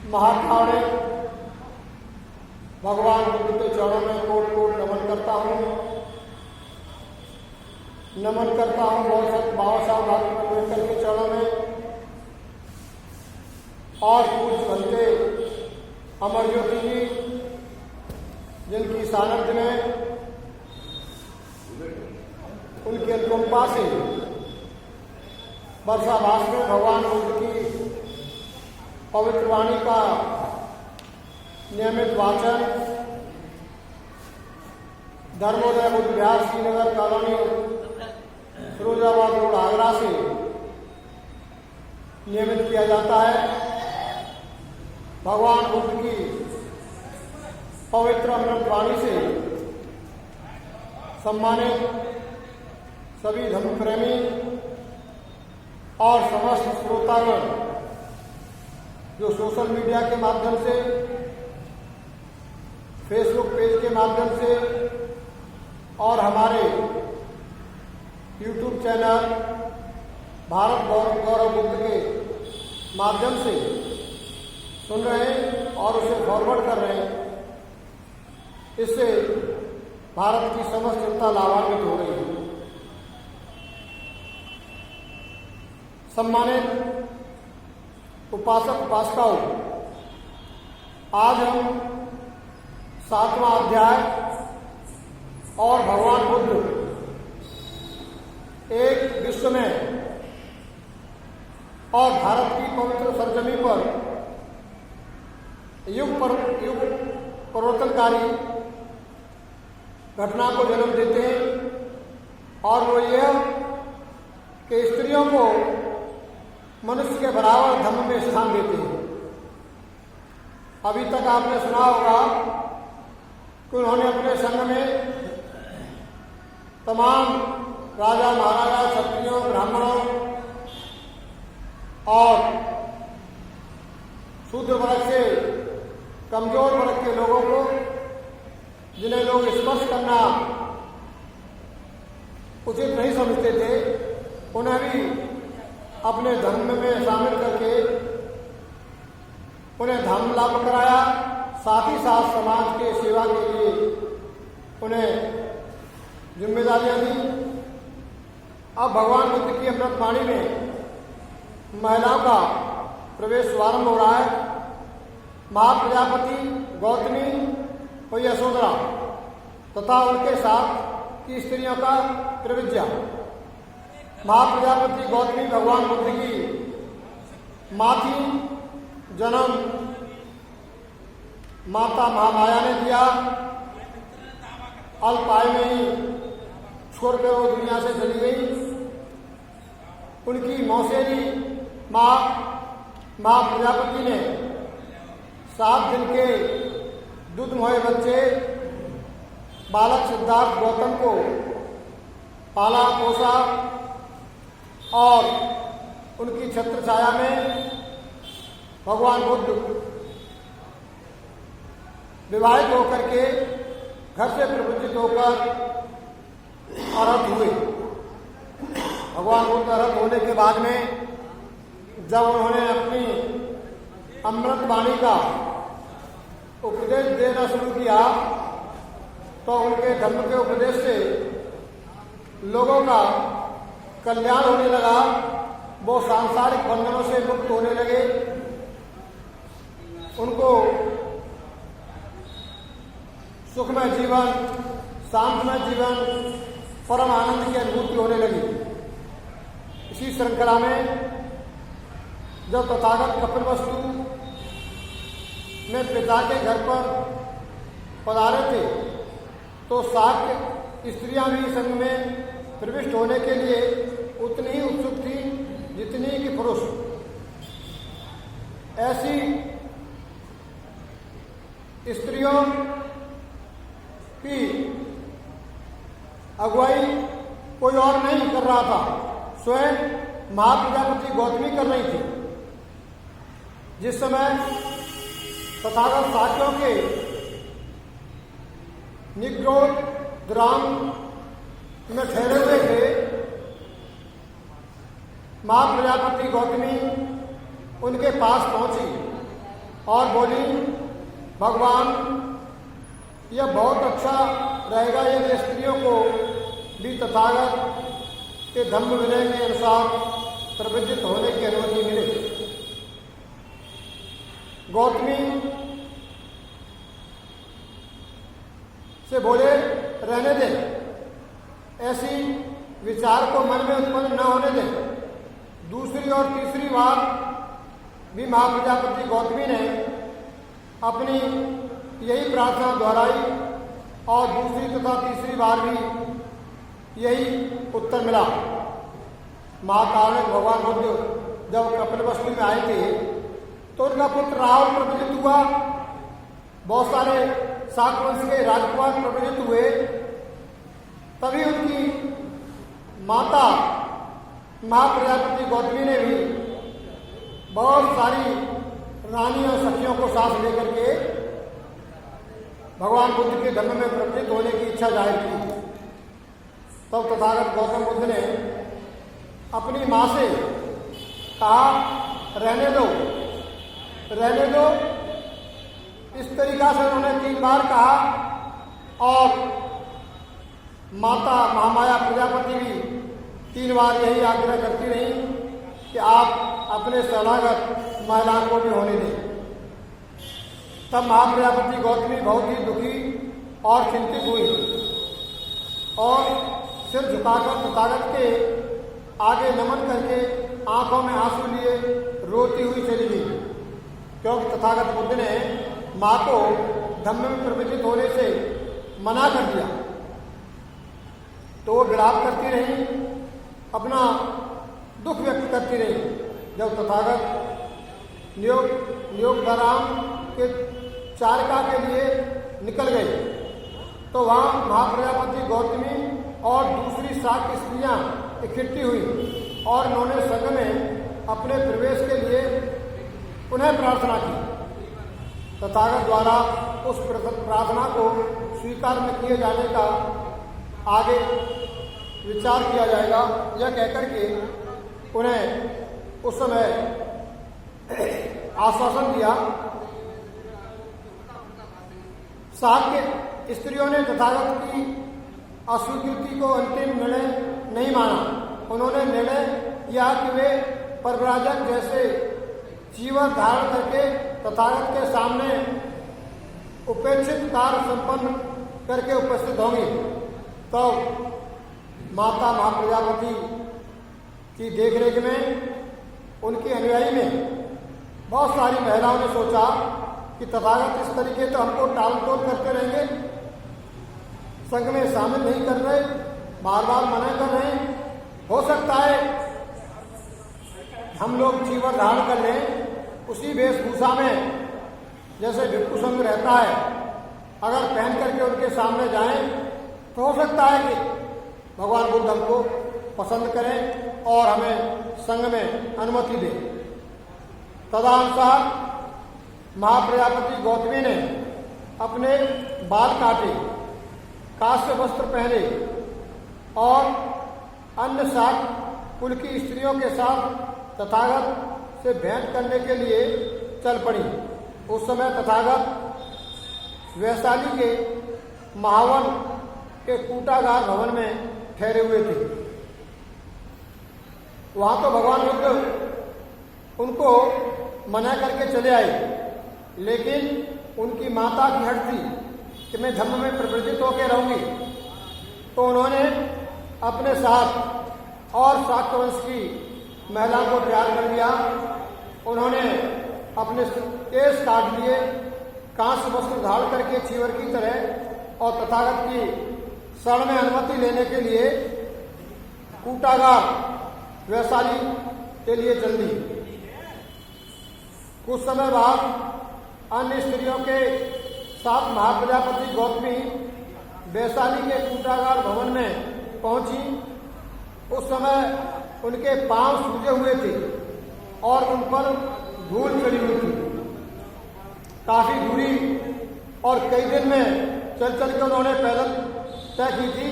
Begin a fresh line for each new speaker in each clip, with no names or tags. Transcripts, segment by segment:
महात्माओं ने भगवान बुद्ध के चरणों में कोट कोट नमन करता हूँ। नमन करता हूँ बाबा साहब डॉक्टर अम्बेडकर के चरणों में और पूज्य भंते अमरज्योति जी, जिनकी सानिध्य में उनकी अनुकंपा से वर्षाभास में भगवान बुद्ध की पवित्र वाणी का नियमित वाचन धर्मोदय बुद्ध विहार श्रीनगर कॉलोनी फिरोजाबाद रोड आगरा से नियमित किया जाता है। भगवान बुद्ध की पवित्र अमृत वाणी से सम्मानित सभी धर्म प्रेमी और समस्त श्रोतागण जो सोशल मीडिया के माध्यम से, फेसबुक पेज के माध्यम से और हमारे यूट्यूब चैनल भारत गौरव बुद्ध के माध्यम से सुन रहे हैं और उसे फॉरवर्ड कर रहे हैं, इससे भारत की समस्त जनता लाभान्वित हो रही है। सम्मानित उपासक उपासिकाओं, आज हम 7वां अध्याय और भगवान बुद्ध एक विश्व में और भारत की पवित्र सरजमी पर युग परिवर्तनकारी घटना को जन्म देते हैं और वो यह कि स्त्रियों को मनुष्य के बराबर धर्म में स्थान देते हैं। अभी तक आपने सुना होगा कि उन्होंने अपने संघ में तमाम राजा महाराजा, क्षत्रियों, ब्राह्मणों और शूद्र वर्ग से कमजोर वर्ग के लोगों को, जिन्हें लोग स्पर्श करना उचित नहीं समझते थे, उन्हें भी अपने धर्म में शामिल करके उन्हें धर्म लाभ कराया। साथ ही साथ समाज के सेवा के लिए उन्हें जिम्मेदारियां दी। अब भगवान बुद्ध की अमृत वाणी में महिलाओं का प्रवेश शुभारंभ हो रहा है। महाप्रजापति गौतमी और यशोधरा तथा उनके साथ की स्त्रियों का प्रविज्या। महाप्रजापति गौतमी भगवान बुद्ध की माँ थी। जन्म माता महामाया ने दिया। अल्प आयु में ही छोड़ कर वो दुनिया से चली गई। उनकी मौसेरी माँ प्रजापति ने 7 दिन के दूध मोहे बच्चे बालक सिद्धार्थ गौतम को पाला पोसा और उनकी छत्र छाया में भगवान बुद्ध विवाहित होकर के घर से प्रवृत्त होकर अरहत हुए। भगवान बुद्ध अरहत होने के बाद में जब उन्होंने अपनी अमृत वाणी का उपदेश देना शुरू किया तो उनके धर्म के उपदेश से लोगों का कल्याण होने लगा। वो सांसारिक बंधनों से मुक्त होने लगे। उनको सुखमय जीवन, शांतमय जीवन, परम आनंद की अनुभूति होने लगी। इसी श्रृंखला में जब तथागत कपिलवस्तु में पिता के घर पर पधारे थे तो शाक्य स्त्रियां भी संघ में प्रविष्ट होने के लिए उतनी ही उत्सुक थी जितनी कि पुरुष। ऐसी स्त्रियों की अगुवाई कोई और नहीं कर रहा था, स्वयं महाप्रजापति गौतमी कर रही थी। जिस समय तथागत साक्यों के निग्रोध ग्राम में ठहरे हुए थे, महाप्रजापति गौतमी उनके पास पहुंची और बोली, भगवान, यह बहुत अच्छा रहेगा यदि स्त्रियों को भी तथागत के धम्म विनय के अनुसार प्रवृत्त होने की अनुमति मिले। गौतमी से बोले, रहने दे, ऐसी विचार को मन में उत्पन्न न होने दे। दूसरी और तीसरी बार भी महाप्रजापति गौतमी ने अपनी यही प्रार्थना दोहराई और दूसरी तथा तीसरी बार भी यही उत्तर मिला। महाकारुणिक भगवान बुद्ध जब कपिलवस्तु में आए थे तो उनका पुत्र राहुल प्रवृत्त हुआ, बहुत सारे शाक वंश के राजकुमार प्रवृत्त हुए। तभी उनकी माता महाप्रजापति गौतमी ने भी बहुत सारी रानी और सखियों को साथ लेकर के भगवान बुद्ध के धर्म में प्रवृत्त होने की इच्छा जाहिर की। तब तथागत गौतम बुद्ध ने अपनी माँ से कहा, रहने दो, रहने दो। इस तरीका से उन्होंने 3 बार कहा और माता महामाया प्रजापति भी 3 बार यही आग्रह करती रही कि आप अपने शरणागत महिलाओं को भी होने दें। तब महाप्रजापति गौतमी बहुत ही दुखी और चिंतित हुई और सिर झुकाकर तथागत के आगे नमन करके आंखों में आंसू लिए रोती हुई चली गई, क्योंकि तथागत बुद्ध ने माँ को धम्म में प्रवृत्त होने से मना कर दिया। तो वो विलाप करती रही, अपना दुख व्यक्त करती रही। जब तथागत नियोगधराम के चारिका के लिए निकल गए तो वहाँ महाप्रजापति गौतमी और दूसरी शाक स्त्रियाँ इकट्ठी हुई और उन्होंने संघ में अपने प्रवेश के लिए पुनः प्रार्थना की। तथागत द्वारा उस प्रार्थना को स्वीकार में किए जाने का आगे विचार किया जाएगा, यह कहकर के उन्हें उस समय आश्वासन दिया। शाक्य स्त्रियों ने तथागत की अस्वीकृति को अंतिम निर्णय नहीं माना। उन्होंने निर्णय किया कि वे परव्राजक जैसे जीवन धारण करके तथागत के सामने उपेक्षित कार्य संपन्न करके उपस्थित होंगे। तो माता महाप्रजापति की देखरेख में उनकी अनुयायी में बहुत सारी महिलाओं ने सोचा कि तथागत इस तरीके तो हमको टाल टोल करते रहेंगे, संघ में शामिल नहीं कर रहे, बार बार मना कर रहे हैं। हो सकता है हम लोग जीवन धारण कर लें उसी वेशभूषा में जैसे भिक्षु संघ रहता है, अगर पहन करके उनके सामने जाएं तो हो सकता है कि भगवान बुद्ध हमको पसंद करें और हमें संघ में अनुमति दें। तदनुसार महाप्रजापति गौतमी ने अपने बाल काटे, काश्य वस्त्र पहने और अन्य शाक कुल की स्त्रियों के साथ तथागत से भेंट करने के लिए चल पड़ी। उस समय तथागत वैशाली के महावन के कूटागार भवन में ठहरे हुए थे। वहां तो भगवान बुद्ध उनको मना करके चले आए, लेकिन उनकी माता की हट थी कि मैं धम्म में प्रवृत्त होकर रहूंगी। तो उन्होंने अपने साथ और शाक्त वंश की महिलाओं को तैयार कर लिया। उन्होंने अपने केस काट लिए, कांस्य वस्त्र धारण करके चीवर की तरह, और तथागत की शरण में अनुमति लेने के लिए कूटागार वैशाली के लिए चल दी। कुछ समय बाद अन्य स्त्रियों के साथ महाप्रजापति गौतमी वैशाली के कूटागार भवन में पहुंची, उस समय उनके पांव सूजे हुए थे और उन पर धूल चढ़ी हुई थी। काफी दूरी और कई दिन में चल चल के उन्होंने पैदल तय की थी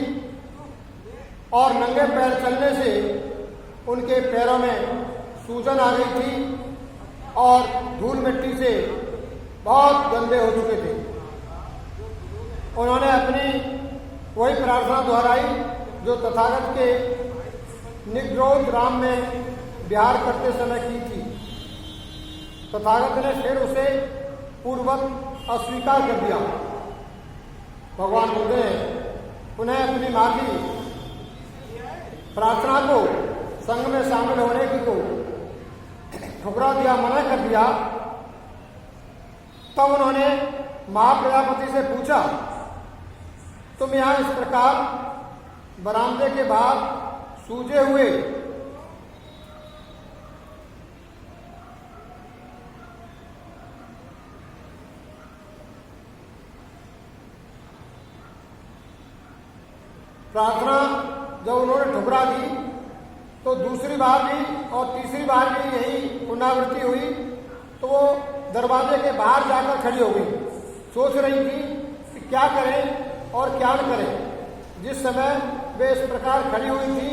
और नंगे पैर चलने से उनके पैरों में सूजन आ गई थी और धूल मिट्टी से बहुत गंदे हो चुके थे। उन्होंने अपनी वही प्रार्थना दोहराई जो तथागत के निग्रोध राम में विहार करते समय की थी। तथागत ने फिर उसे पूर्ववत अस्वीकार कर दिया। भगवान बुद्ध ने पुनः अपनी माफी प्रार्थना को संघ में शामिल होने की को ठुकरा दिया, मना कर दिया। तब उन्होंने महाप्रजापति से पूछा, तुम यहां इस प्रकार बरामदे के बाद सूजे हुए प्रार्थना जब उन्होंने ठुकरा दी तो दूसरी बार भी और तीसरी बार भी यही पुनरावृत्ति हुई। तो वो दरवाजे के बाहर जाकर खड़ी हो गई, सोच रही थी कि क्या करें और क्या न करें। जिस समय वे इस प्रकार खड़ी हुई थी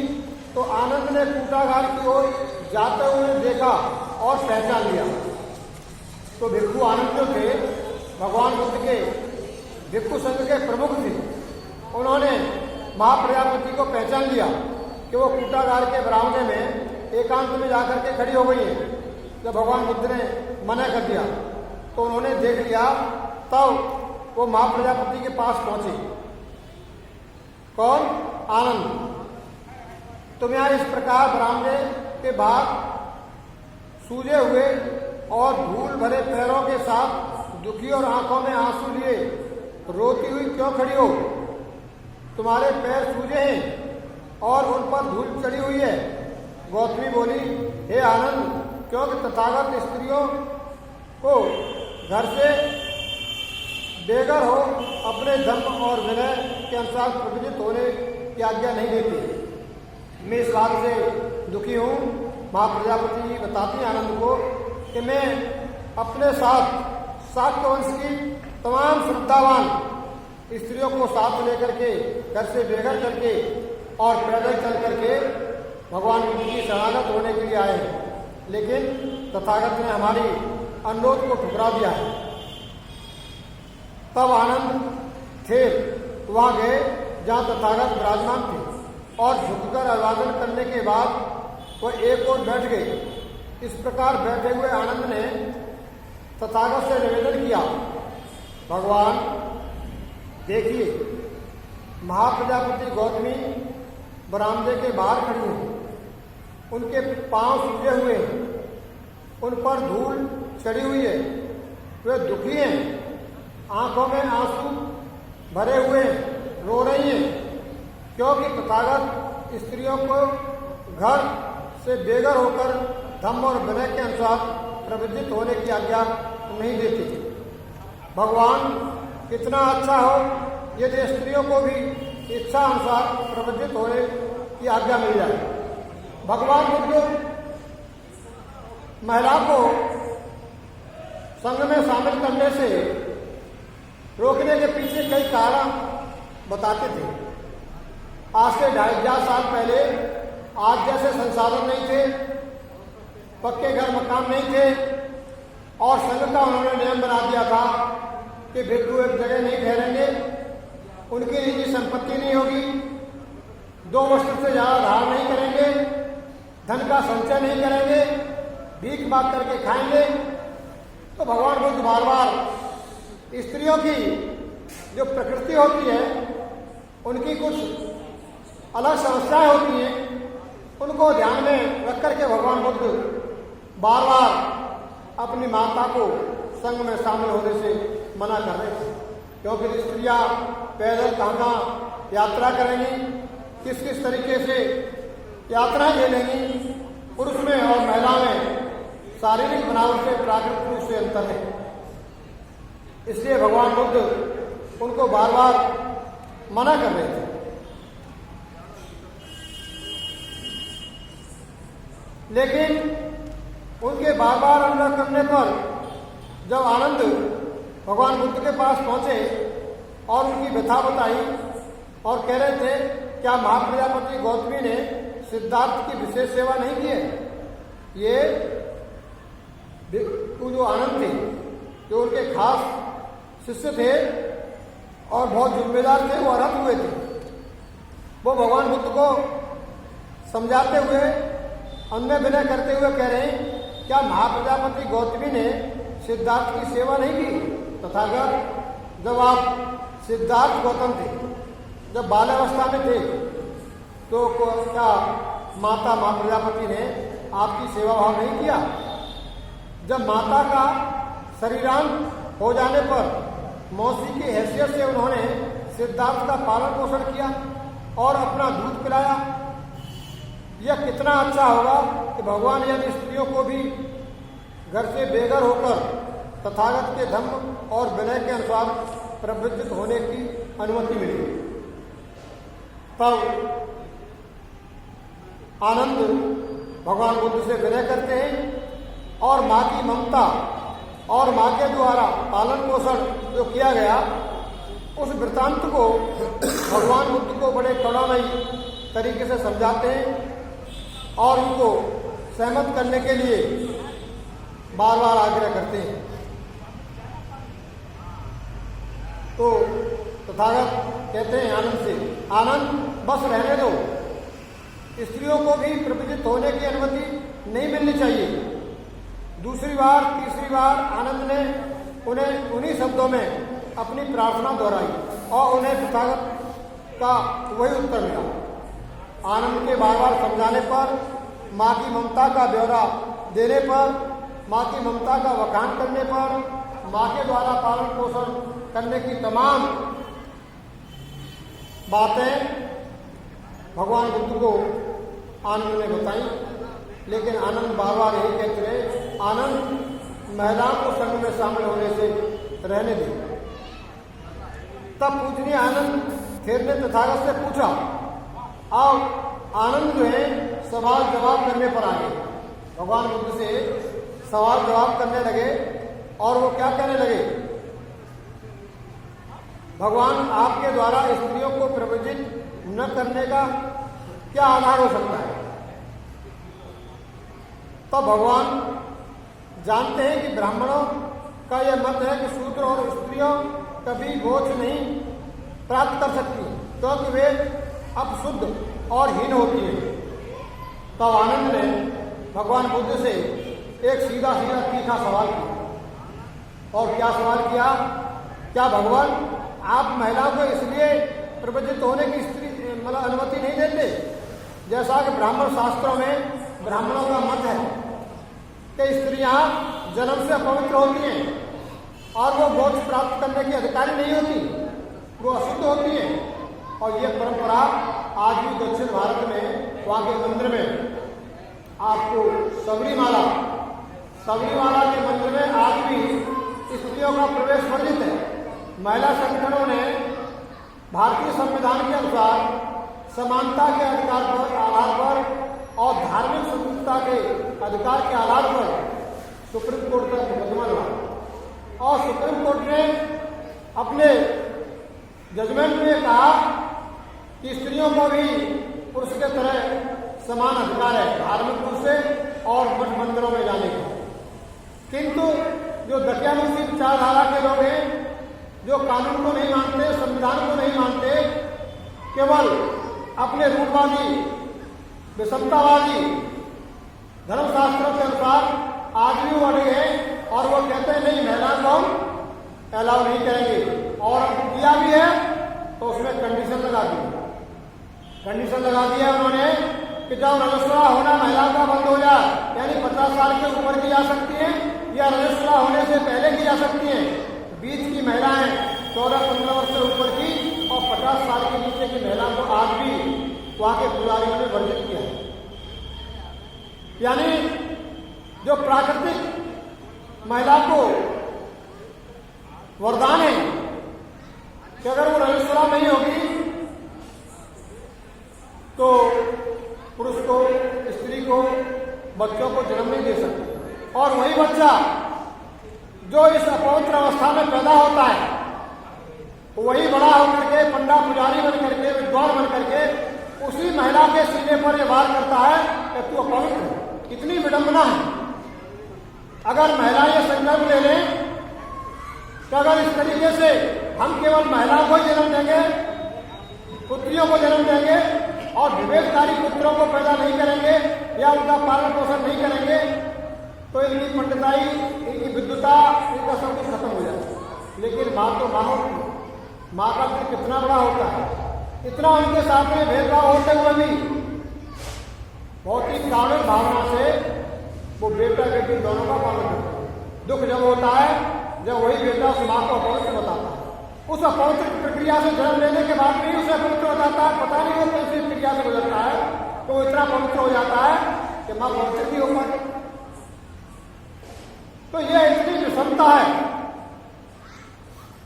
तो आनंद ने कूटागार की ओर जाते हुए देखा और पहचान लिया। तो भिक्षु आनंद जो थे भगवान बुद्ध के भिक्षु संघ के प्रमुख थे, उन्होंने महाप्रजापति को पहचान लिया कि वो कूटागार के बरामदे में एकांत में जाकर के खड़ी हो गई है। जब भगवान बुद्ध ने मना कर दिया तो उन्होंने देख लिया, तब वो महाप्रजापति के पास पहुंचे। कौन? आनंद। तुम यहाँ इस प्रकार बरामदे के बाद सूजे हुए और धूल भरे पैरों के साथ दुखी और आंखों में आंसू लिए रोती हुई क्यों खड़ी हो? तुम्हारे पैर सूजे हैं और उन पर धूल चढ़ी हुई है। गौतमी बोली, हे आनंद, क्योंकि तथागत स्त्रियों को घर से बेघर हो अपने धर्म और विनय के अनुसार प्रवृत्त होने की आज्ञा नहीं देती। मैं इस बात से दुखी हूँ। महाप्रजापति जी बताती आनंद को कि मैं अपने साथ शाक्य वंश की तमाम श्रद्धावान स्त्रियों को साथ लेकर के घर से बेघर करके और पैदल चल करके भगवान बुद्ध की शरणागत होने के लिए आए, लेकिन तथागत ने हमारी अनुरोध को ठुकरा दिया है। तब आनंद थे वहां गए जहां तथागत विराजमान थे और झुककर अभिवादन करने के बाद वह एक ओर बैठ गए। इस प्रकार बैठे हुए आनंद ने तथागत से निवेदन किया, भगवान देखिए, महाप्रजापति गौतमी बरामदे के बाहर खड़ी हैं, उनके पांव सूजे हुए हैं, उन पर धूल चढ़ी हुई है, वे दुखी हैं, आंखों में आंसू भरे हुए रो रही हैं, क्योंकि तथागत स्त्रियों को घर से बेघर होकर धम्म और विनय के अनुसार प्रवृत्त होने की आज्ञा नहीं देती। भगवान कितना अच्छा हो यदि स्त्रियों को भी इच्छा अनुसार प्रवृत्त होने की आज्ञा मिल जाए। भगवान बुद्ध महिला को संघ में शामिल करने से रोकने के पीछे कई कारण बताते थे। आज से 2.5 साल पहले आज जैसे संसाधन नहीं थे, पक्के घर मकान नहीं थे और संघ का उन्होंने नियम बना दिया था कि भिक्षु एक जगह नहीं ठहरेंगे, उनकी निजी संपत्ति नहीं होगी, 2 वस्त्र से ज्यादा धार नहीं करेंगे, धन का संचय नहीं करेंगे, भीख मांग करके खाएंगे। तो भगवान बुद्ध बार बार स्त्रियों की जो प्रकृति होती है, उनकी कुछ अलग समस्याएं होती हैं, उनको ध्यान में रख करके भगवान बुद्ध बार बार अपनी माता को संघ में शामिल होने से मना कर रहे थे, क्योंकि स्त्रियां पैदल कहाँ यात्रा करेंगी, किस किस तरीके से यात्रा झेलेंगी, पुरुष में और महिला में शारीरिक बनावट से प्राकृतिक रूप से अंतर है। इसलिए भगवान बुद्ध उनको बार बार मना कर रहे थे। लेकिन उनके बार बार अनुरोध करने पर जब आनंद भगवान बुद्ध के पास पहुंचे और उनकी व्यथा बताई और कह रहे थे, क्या महाप्रजापति गौतमी ने सिद्धार्थ की विशेष सेवा नहीं की है? ये जो आनंद थे, जो उनके खास शिष्य थे और बहुत जिम्मेदार थे, वो अर्हत हुए थे। वो भगवान बुद्ध को समझाते हुए, अन्य विनय करते हुए कह रहे हैं, क्या महाप्रजापति गौतमी ने सिद्धार्थ की सेवा नहीं की? तथागत, जब आप सिद्धार्थ गौतम थे, जब बाल्यावस्था में थे, तो क्या माता महाप्रजापति ने आपकी सेवा भाव नहीं किया? जब माता का शरीरांत हो जाने पर मौसी की हैसियत से उन्होंने सिद्धार्थ का पालन पोषण किया और अपना दूध पिलाया। यह कितना अच्छा होगा कि भगवान यदि स्त्रियों को भी घर से बेघर होकर तथागत के धम्म और विनय के अनुसार प्रवृत्त होने की अनुमति मिली। तब आनंद भगवान बुद्ध से विनय करते हैं और माँ की ममता और माँ के द्वारा पालन पोषण जो किया गया, उस वृतांत को भगवान बुद्ध को बड़े करुणामयी तरीके से समझाते हैं और उनको सहमत करने के लिए बार बार आग्रह करते हैं। तो तथागत कहते हैं आनंद से, आनंद बस रहने दो, स्त्रियों को भी प्रवृत्त होने की अनुमति नहीं मिलनी चाहिए। दूसरी बार तीसरी बार आनंद ने उन्हें उन्हीं शब्दों में अपनी प्रार्थना दोहराई और उन्हें तथागत का वही उत्तर मिला। आनंद के बार बार समझाने पर, माँ की ममता का ब्यौरा देने पर, माँ की ममता का वखान करने पर, माँ के द्वारा पालन पोषण करने की तमाम बातें भगवान बुद्ध को आनंद ने बताई। लेकिन आनंद बार बार यही कहते रहे, आनंद महिलाओं को संघ में शामिल होने से रहने दे। तब पूजनीय आनंद फिर ने तथागत से पूछा। अब आनंद जो है सवाल जवाब करने पर आ गए, भगवान बुद्ध से सवाल जवाब करने लगे और वो क्या कहने लगे, भगवान आपके द्वारा स्त्रियों को प्रवृत्त न करने का क्या आधार हो सकता है? तो भगवान जानते हैं कि ब्राह्मणों का यह मत है कि शूद्र और स्त्रियों कभी मोक्ष नहीं प्राप्त कर सकती, क्योंकि वे अपशुद्ध और हीन होती है। तब आनंद ने भगवान बुद्ध से एक सीधा सीधा तीखा सवाल किया। और क्या सवाल किया? क्या भगवान आप महिलाओं को इसलिए प्रवृत्त होने की मतलब अनुमति नहीं देते, जैसा कि ब्राह्मण शास्त्रों में ब्राह्मणों का मत है कि स्त्रियां जन्म से अपवित्र होती हैं और वो मोक्ष प्राप्त करने की अधिकारी नहीं होती, वो अशुद्ध होती हैं। और ये परंपरा आज भी दक्षिण भारत में वहाँ के मंदिर में आपको सबरीमाला के मंदिर में आज भी स्त्रियों का प्रवेश वर्जित है। महिला संगठनों ने भारतीय संविधान के अनुसार समानता के अधिकार पर आधार पर और धार्मिक स्वतंत्रता के अधिकार के आधार पर सुप्रीम कोर्ट का मुकदमा लड़ा और सुप्रीम कोर्ट ने अपने जजमेंट में कहा कि स्त्रियों को भी पुरुष के तरह समान अधिकार है धार्मिक रूप से और मठ मंदिरों में जाने का। किंतु जो दकियानुसी विचारधारा के लोग हैं, जो कानून को नहीं मानते, संविधान को नहीं मानते, केवल अपने रूपवादी विषमतावादी धर्मशास्त्रों के अनुसार आज भी अड़े हैं और वो कहते हैं नहीं महिलाओं को हम अलाउ नहीं करेंगे। और किया भी है तो उसमें कंडीशन लगा दिया उन्होंने कि जब रजस्वला होना महिलाओं का बंद हो जाए, यानी 50 साल के ऊपर की जा सकती है या रजस्वला होने से पहले की जा सकती है। बीच की महिलाएं 14-15 वर्ष से ऊपर की और 50 साल के नीचे की महिलाओं को आज भी वहां के पुजारियों ने वर्जित किया है। यानी जो प्राकृतिक महिला को वरदान है कि अगर वो रजस्वला नहीं होगी को बच्चों को जन्म नहीं दे सकते। और वही बच्चा जो इस अपवित्र अवस्था में पैदा होता है वही बड़ा होकर के पंडा पुजारी बन करके विद्वान बन करके उसी महिला के सीने पर यह वार करता है कि तू अपवित्र है। इतनी विडंबना है। अगर महिला ये संकल्प ले लें कि अगर इस तरीके से हम केवल महिलाओं को ही जन्म देंगे, पुत्रियों को जन्म देंगे और विवेककारी पुत्रों को पैदा नहीं करेंगे या उनका पालन पोषण नहीं करेंगे तो इनकी पंडिताई, इनकी विद्वता, इनका सब कुछ खत्म हो जाएगा। लेकिन माँ तो माँ होती है। माँ का दिल कितना बड़ा होता है, इतना उनके साथ में भेदभाव होते हुए भी बहुत ही कारुण्य भावना से वो बेटा बेटी दोनों का पालन करते हैं। दुख जब होता है जब वही बेटा उस माँ को अपवित्र बताता है। उस अपवित्र प्रक्रिया से जन्म लेने के बाद भी उसे पवित्र हो जाता है। पता नहीं वो कैसी प्रक्रिया से गुजरता है तो वो इतना पवित्र हो जाता है कि माँ पवित्र भी हो पाती। तो ये इतनी विषमता है,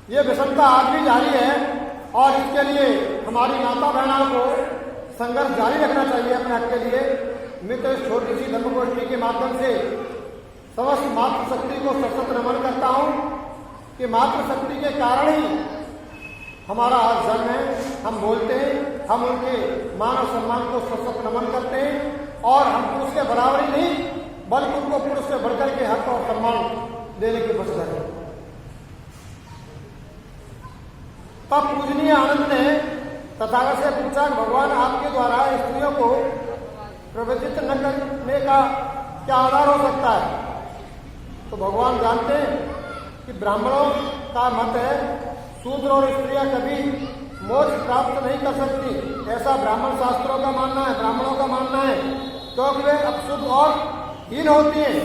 ये विषमता आज भी जारी है और इसके लिए हमारी माता बहनों को संघर्ष जारी रखना चाहिए अपने हक के लिए। मैं तो इस छोटी सी धर्मगोष्ठी के माध्यम से समस्त मातृशक्ति को सशक्त नमन करता हूँ कि मातृशक्ति के कारण ही हमारा आज जन्म है। हम बोलते हैं, हम उनके मान और सम्मान को सशक्त नमन करते हैं और हम पुरुष के बराबरी नहीं बल्कि उनको पुरुष से बढ़कर के हक और सम्मान देने की बचत है। तब पूजनीय आनंद ने तथागत से पूछा कि भगवान आपके द्वारा स्त्रियों को प्रवृत्त न करने का क्या आधार हो सकता है? तो भगवान जानते हैं कि ब्राह्मणों का मत है शूद्र और स्त्रियां कभी मोक्ष प्राप्त नहीं कर सकती। ऐसा ब्राह्मण शास्त्रों का मानना है, ब्राह्मणों का मानना है, क्योंकि वे अपशुद्ध और हीन होती हैं।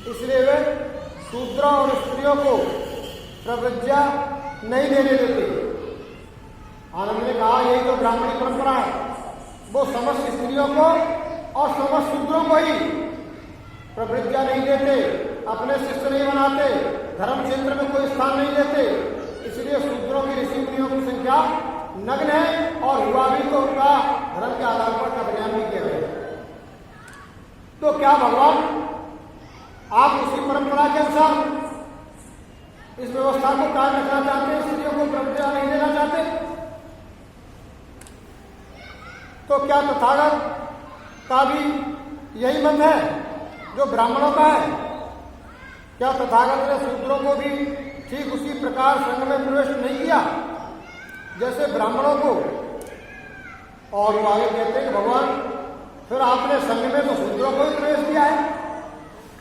इसलिए वे शूद्र और स्त्रियों को प्रव्रज्या नहीं देने देते। आनंद ने कहा यही तो ब्राह्मणी परंपरा है। वो समस्त स्त्रियों को और समस्त शूद्रों को ही प्रव्रज्या नहीं देते, अपने शिष्य नहीं बनाते, धर्म क्षेत्र में कोई स्थान नहीं देते। इसलिए शूद्रों की ऋषि मुनियों की संख्या नग्न है और युवा भी तो उनका धर्म के आधार पर कल्याण भी किया गया। तो क्या भगवान आप उसी परंपरा के अनुसार इस व्यवस्था को कायम रखना चाहते हैं, स्त्रियों को प्रव्रज्या नहीं देना चाहते? तो क्या तथागत का भी यही मत है जो ब्राह्मणों का है? क्या तथागत ने शूद्रों को भी ठीक उसी प्रकार संघ में प्रवेश नहीं किया जैसे ब्राह्मणों को? और वो आगे कहते हैं कि भगवान फिर आपने संघ में तो